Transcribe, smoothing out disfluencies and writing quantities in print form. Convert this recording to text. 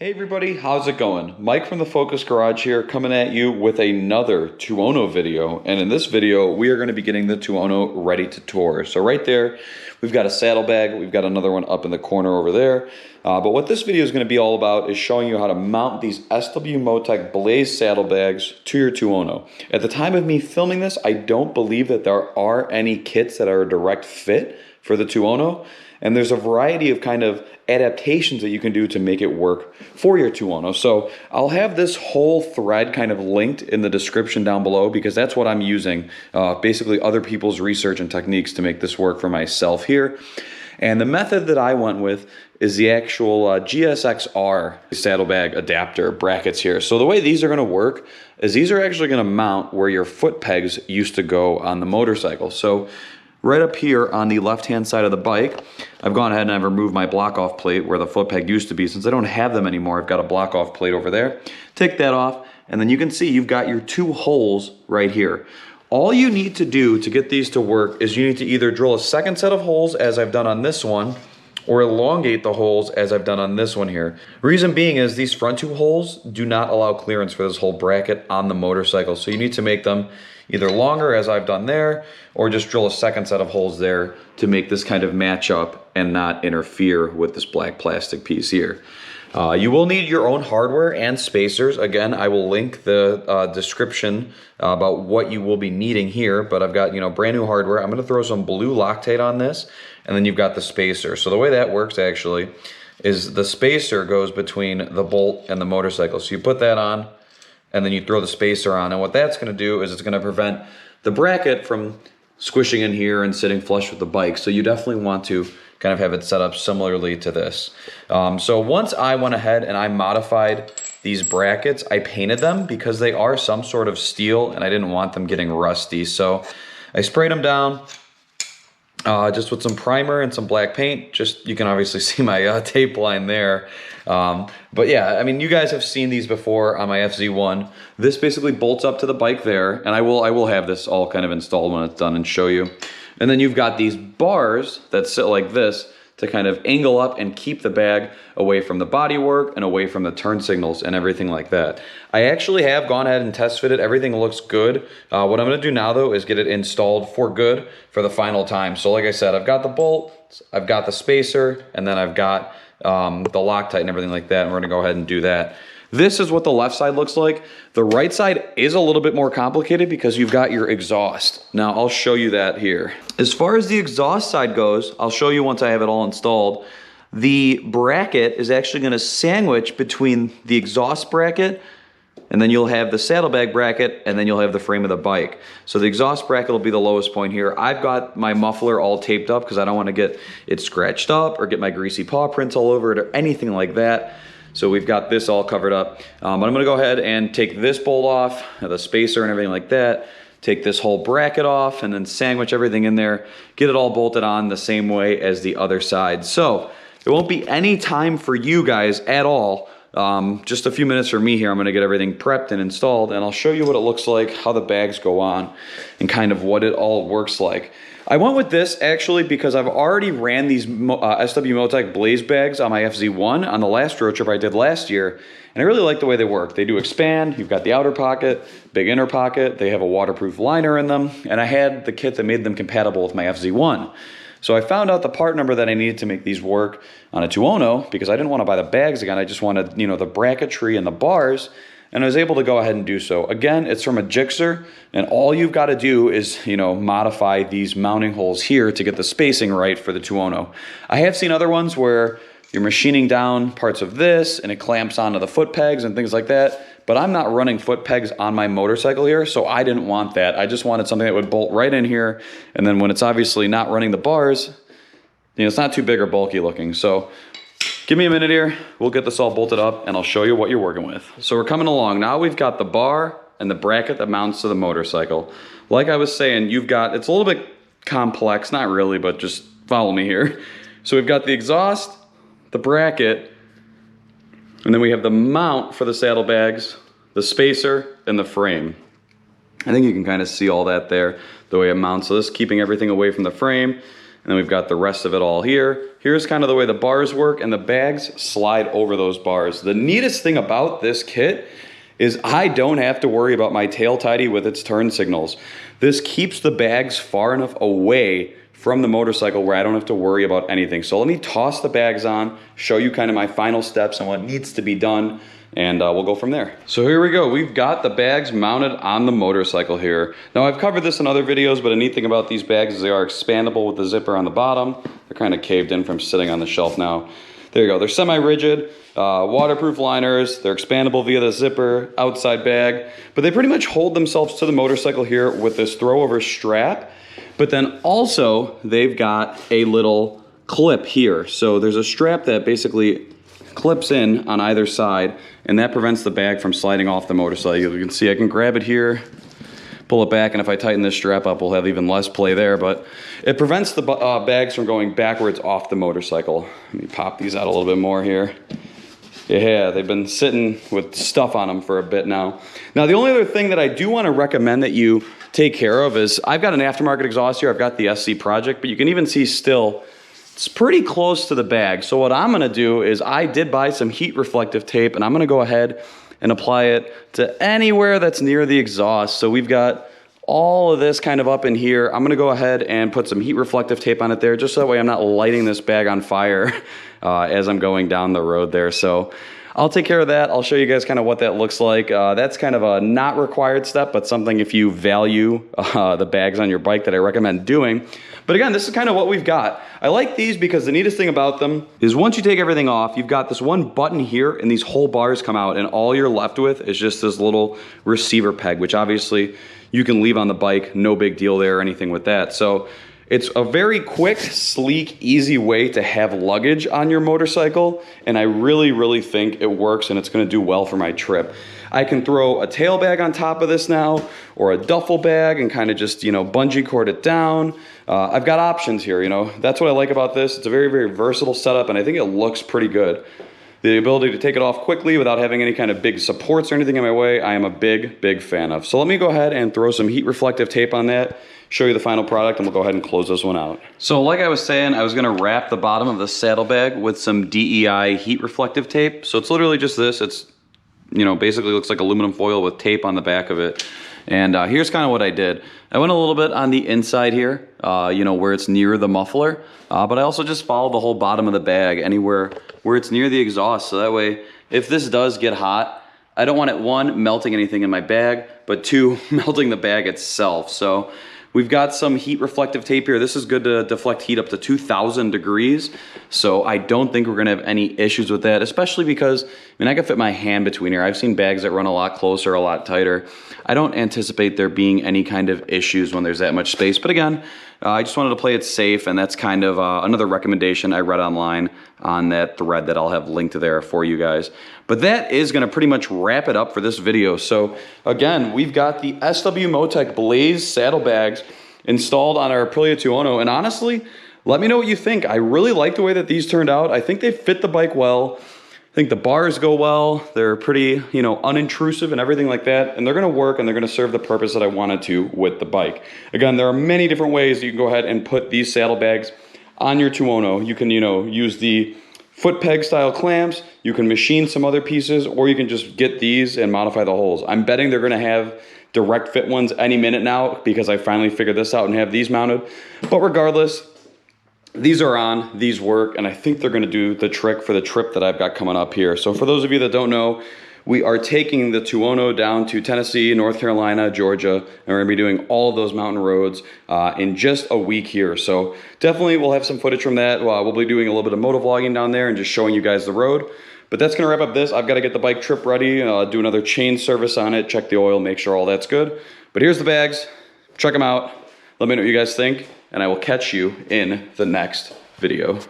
Hey everybody, how's it going? Mike from the Focus Garage here, coming at you with another Tuono video. And in this video, we are going to be getting the Tuono ready to tour. So right there, we've got a saddlebag. We've got another one up in the corner over there. But what this video is going to be all about is showing you how to mount these SW-Motech Blaze saddlebags to your Tuono. At the time of me filming this, I don't believe that there are any kits that are a direct fit for the Tuono. And there's a variety of kind of adaptations that you can do to make it work for your Tuono. So I'll have this whole thread kind of linked in the description down below because that's what I'm using, basically other people's research and techniques to make this work for myself here. And the method that I went with is the actual GSXR saddlebag adapter brackets here. So the way these are going to work is these are actually going to mount where your foot pegs used to go on the motorcycle. So right up here on the left-hand side of the bike, I've gone ahead and I've removed my block-off plate where the foot peg used to be. Since I don't have them anymore, I've got a block-off plate over there. Take that off, and then you can see you've got your two holes right here. All you need to do to get these to work is you need to either drill a second set of holes, as I've done on this one, or elongate the holes as I've done on this one here. Reason being is these front two holes do not allow clearance for this whole bracket on the motorcycle. So you need to make them either longer, as I've done there, or just drill a second set of holes there to make this kind of match up and not interfere with this black plastic piece here. You will need your own hardware and spacers. Again, I will link the description about what you will be needing here, but I've got, brand new hardware. I'm gonna throw some blue Loctite on this, and then you've got the spacer. So the way that works actually is the spacer goes between the bolt and the motorcycle. So you put that on, and then you throw the spacer on, and what that's gonna do is it's gonna prevent the bracket from squishing in here and sitting flush with the bike. So you definitely want to kind of have it set up similarly to this. So once I went ahead and I modified these brackets, I painted them because they are some sort of steel and I didn't want them getting rusty. So I sprayed them down just with some primer and some black paint. You can obviously see my tape line there. But yeah, I mean, you guys have seen these before on my FZ1. This basically bolts up to the bike there, and I will have this all kind of installed when it's done and show you. And then you've got these bars that sit like this to kind of angle up and keep the bag away from the bodywork and away from the turn signals and everything like that. I actually have gone ahead and test fitted. Everything looks good. What I'm gonna do now though is get it installed for good for the final time. So like I said, I've got the bolt, I've got the spacer, and then I've got the Loctite and everything like that, and we're gonna go ahead and do that. This is what the left side looks like. The right side is a little bit more complicated because you've got your exhaust. Now I'll show you that here. As far as the exhaust side goes, I'll show you once I have it all installed. The bracket is actually gonna sandwich between the exhaust bracket, and then you'll have the saddlebag bracket, and then you'll have the frame of the bike. So the exhaust bracket will be the lowest point here. I've got my muffler all taped up because I don't want to get it scratched up or get my greasy paw prints all over it or anything like that. So we've got this all covered up. But I'm gonna go ahead and take this bolt off, the spacer and everything like that, take this whole bracket off, and then sandwich everything in there, get it all bolted on the same way as the other side. So it won't be any time for you guys at all. Just a few minutes for me here. I'm gonna get everything prepped and installed, and I'll show you what it looks like, how the bags go on, and kind of what it all works like. I went with this actually because I've already ran these SW-Motech Blaze bags on my FZ1 on the last road trip I did last year, and I really like the way they work. They do expand. You've got the outer pocket, big inner pocket. They have a waterproof liner in them, and I had the kit that made them compatible with my FZ1. So I found out the part number that I needed to make these work on a Tuono because I didn't want to buy the bags again. I just wanted, the bracketry and the bars, and I was able to go ahead and do so. Again, it's from a Gixxer, and all you've got to do is, modify these mounting holes here to get the spacing right for the Tuono. I have seen other ones where you're machining down parts of this and it clamps onto the foot pegs and things like that, but I'm not running foot pegs on my motorcycle here, so I didn't want that. I just wanted something that would bolt right in here, and then when it's obviously not running the bars, it's not too big or bulky looking. So give me a minute here, we'll get this all bolted up and I'll show you what you're working with. So we're coming along. Now we've got the bar and the bracket that mounts to the motorcycle. Like I was saying, it's a little bit complex, not really, but just follow me here. So we've got the exhaust, the bracket, and then we have the mount for the saddlebags, the spacer, and the frame. I think you can kind of see all that there, the way it mounts. So this is keeping everything away from the frame. then we've got the rest of it all here. Here's kind of the way the bars work, and the bags slide over those bars. The neatest thing about this kit is I don't have to worry about my tail tidy with its turn signals. This keeps the bags far enough away from the motorcycle where I don't have to worry about anything. So let me toss the bags on, show you kind of my final steps and what needs to be done, and we'll go from there. So here we go. We've got the bags mounted on the motorcycle here. Now I've covered this in other videos, but a neat thing about these bags is they are expandable with the zipper on the bottom. They're kind of caved in from sitting on the shelf now. There you go. They're semi-rigid, waterproof liners. They're expandable via the zipper, outside bag, but they pretty much hold themselves to the motorcycle here with this throw-over strap. But then also they've got a little clip here. So there's a strap that basically clips in on either side, and that prevents the bag from sliding off the motorcycle. You can see I can grab it here, pull it back, and if I tighten this strap up, we'll have even less play there, but it prevents the bags from going backwards off the motorcycle. Let me pop these out a little bit more here. Yeah, they've been sitting with stuff on them for a bit now. Now, the only other thing that I do want to recommend that you take care of is I've got an aftermarket exhaust here. I've got the SC Project, but you can even see still it's pretty close to the bag. So what I'm going to do is I did buy some heat reflective tape, and I'm going to go ahead and apply it to anywhere that's near the exhaust. So we've got all of this kind of up in here. I'm gonna go ahead and put some heat reflective tape on it there, just so that way I'm not lighting this bag on fire as I'm going down the road there. So I'll take care of that. I'll show you guys kind of what that looks like. That's kind of a not required step, but something if you value the bags on your bike that I recommend doing. But again, this is kind of what we've got. I like these because the neatest thing about them is once you take everything off, you've got this one button here and these whole bars come out, and all you're left with is just this little receiver peg, which obviously you can leave on the bike, no big deal there or anything with that. So it's a very quick, sleek, easy way to have luggage on your motorcycle, and I really, really think it works and it's gonna do well for my trip. I can throw a tail bag on top of this now, or a duffel bag, and kind of just, you know, bungee cord it down. I've got options here, you know. That's what I like about this. It's a very, very versatile setup, and I think it looks pretty good. The ability to take it off quickly without having any kind of big supports or anything in my way, I am a big, big fan of. So let me go ahead and throw some heat reflective tape on that, show you the final product, and we'll go ahead and close this one out. So like I was saying, I was gonna wrap the bottom of the saddlebag with some DEI heat reflective tape. So it's literally just this. It's, you know, basically looks like aluminum foil with tape on the back of it. And here's kind of what I did. I went a little bit on the inside here, you know, where it's near the muffler, but I also just followed the whole bottom of the bag, anywhere where it's near the exhaust. So that way, if this does get hot, I don't want it, one, melting anything in my bag, but two, melting the bag itself. So we've got some heat reflective tape here. This is good to deflect heat up to 2,000 degrees. So I don't think we're gonna have any issues with that, especially because, I mean, I can fit my hand between here. I've seen bags that run a lot closer, a lot tighter. I don't anticipate there being any kind of issues when there's that much space. But again, I just wanted to play it safe, and that's kind of another recommendation I read online on that thread that I'll have linked to there for you guys. But that is gonna pretty much wrap it up for this video. So again, we've got the SW-Motech Blaze saddlebags installed on our Aprilia Tuono, and honestly, let me know what you think. I really like the way that these turned out. I think they fit the bike well. I think the bars go well. They're pretty, you know, unintrusive and everything like that, and they're gonna work and they're gonna serve the purpose that I wanted to with the bike. Again, there are many different ways you can go ahead and put these saddlebags on your Tuono. You can, you know, use the foot peg style clamps, you can machine some other pieces, or you can just get these and modify the holes. I'm betting they're gonna have direct fit ones any minute now because I finally figured this out and have these mounted. But regardless, these are on, these work, and I think they're gonna do the trick for the trip that I've got coming up here. So for those of you that don't know, we are taking the Tuono down to Tennessee, North Carolina, Georgia, and we're gonna be doing all of those mountain roads in just a week here. So definitely we'll have some footage from that. We'll be doing a little bit of motovlogging down there and just showing you guys the road. But that's gonna wrap up this. I've gotta get the bike trip ready, do another chain service on it, check the oil, make sure all that's good. But here's the bags, check them out. Let me know what you guys think, and I will catch you in the next video.